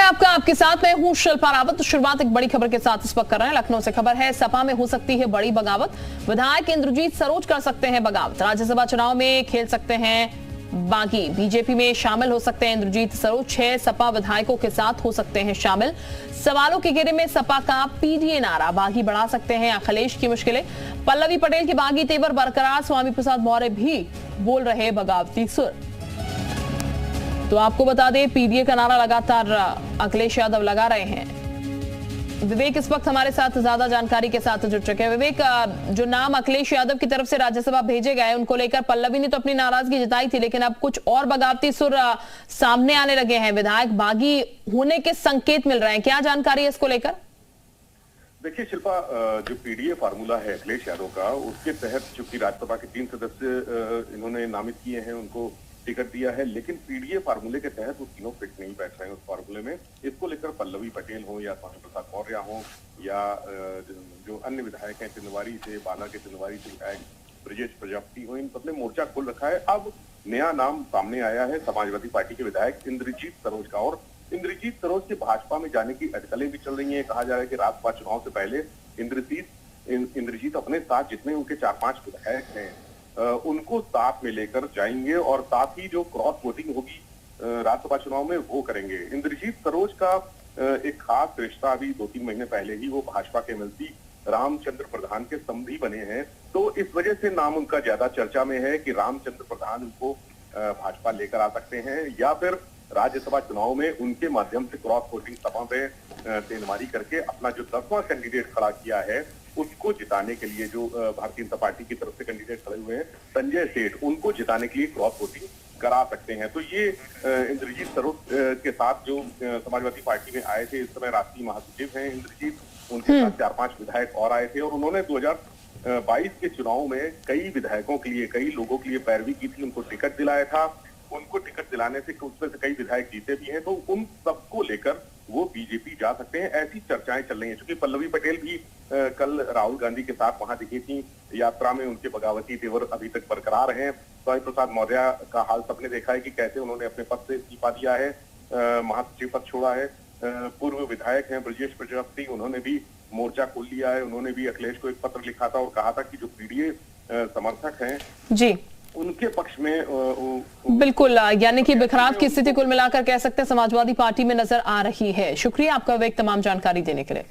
आपका, आपके साथ मैं हूं शिल्पा रावत। शुरुआत एक बड़ी खबर के साथ इस वक्त कर रहे हैं। लखनऊ से खबर है, सपा में हो सकती है बड़ी बगावत। विधायक इंद्रजीत सरोज कर सकते हैं बगावत। राज्यसभा चुनाव में खेल सकते हैं बागी। बीजेपी में शामिल हो सकते हैं इंद्रजीत सरोज। 6 सपा विधायकों के साथ हो सकते हैं शामिल। सवालों के घेरे में सपा का पीडीए नारा। बागी बढ़ा सकते हैं अखिलेश की मुश्किलें। पल्लवी पटेल के बागी तेवर बरकरार। स्वामी प्रसाद मौर्य भी बोल रहे बगावती सुर। तो आपको बता दें, पीडीए का नारा लगातार अखिलेश यादव लगा रहे हैं। विवेक इस वक्त हमारे साथ ज्यादा जानकारी के साथ जुड़ चुके हैं। विवेक, जो नाम अखिलेश यादव की तरफ से राज्यसभा भेजे गए उनको लेकर पल्लवी ने तो अपनी नाराजगी जताई थी, लेकिन अब कुछ और बगावती सुर सामने आने लगे हैं। विधायक बागी होने के संकेत मिल रहे हैं, क्या जानकारी है इसको लेकर? देखिए शिल्पा, जो पीडीए फार्मूला है अखिलेश यादव का, उसके तहत चूंकि राज्यसभा के 3 सदस्य इन्होंने नामित किए हैं, उनको टिकट दिया है, लेकिन पीडीए फार्मूले के तहत वो तीनों फिट नहीं बैठ रहे हैं उस फार्मूले में। इसको लेकर पल्लवी पटेल हो या स्वामी प्रसाद मौर्य हो या जो अन्य विधायक हैं चिंदवारी से, बाला के चिंदवारी से विधायक ब्रजेश प्रजापति हो, इन सबने मोर्चा खोल रखा है। अब नया नाम सामने आया है समाजवादी पार्टी के विधायक इंद्रजीत सरोज का, और इंद्रजीत सरोज के भाजपा में जाने की अटकलें भी चल रही है। कहा जा रहा है कि राज्यसभा चुनाव से पहले इंद्रजीत अपने साथ जितने उनके 4-5 विधायक हैं उनको साथ में लेकर जाएंगे और साथ ही जो क्रॉस वोटिंग होगी राज्यसभा चुनाव में वो करेंगे। इंद्रजीत सरोज का एक खास रिश्ता अभी 2-3 महीने पहले ही वो भाजपा के एमएलसी रामचंद्र प्रधान के समधी बने हैं, तो इस वजह से नाम उनका ज्यादा चर्चा में है कि रामचंद्र प्रधान उनको भाजपा लेकर आ सकते हैं या फिर राज्यसभा चुनाव में उनके माध्यम से क्रॉस वोटिंग सभा में तेनमारी करके अपना जो 10वां कैंडिडेट खड़ा किया है उसको जिताने के लिए, जो भारतीय जनता पार्टी की तरफ से कैंडिडेट खड़े हुए हैं संजय सेठ, उनको जिताने के लिए क्रॉस वोटिंग करा सकते हैं। तो ये इंद्रजीत सरोज के साथ जो समाजवादी पार्टी में आए थे, इस समय राष्ट्रीय महासचिव हैं इंद्रजीत, उनके साथ 4-5 विधायक और आए थे और उन्होंने 2022 के चुनाव में कई विधायकों के लिए, कई लोगों के लिए पैरवी की थी, उनको टिकट दिलाया था। उनको टिकट दिलाने से उसमें से कई विधायक जीते भी हैं, तो उन सबको लेकर वो बीजेपी जा सकते हैं, ऐसी चर्चाएं चल रही हैं। क्योंकि पल्लवी पटेल भी कल राहुल गांधी के साथ वहां दिखी थी यात्रा में, उनके बगावती तेवर अभी तक बरकरार हैं। स्वामी प्रसाद मौर्य का हाल सबने देखा है कि कैसे उन्होंने अपने पद से इस्तीफा दिया है, महासचिव पद छोड़ा है। पूर्व विधायक हैं ब्रजेश प्रजापति, उन्होंने भी मोर्चा खोल लिया है। उन्होंने भी अखिलेश को एक पत्र लिखा था और कहा था कि जो पीडीए समर्थक हैं जी उनके पक्ष में बिल्कुल, यानी कि बिखराव की स्थिति कुल मिलाकर कह सकते हैं समाजवादी पार्टी में नजर आ रही है। शुक्रिया आपका विवेक तमाम जानकारी देने के लिए।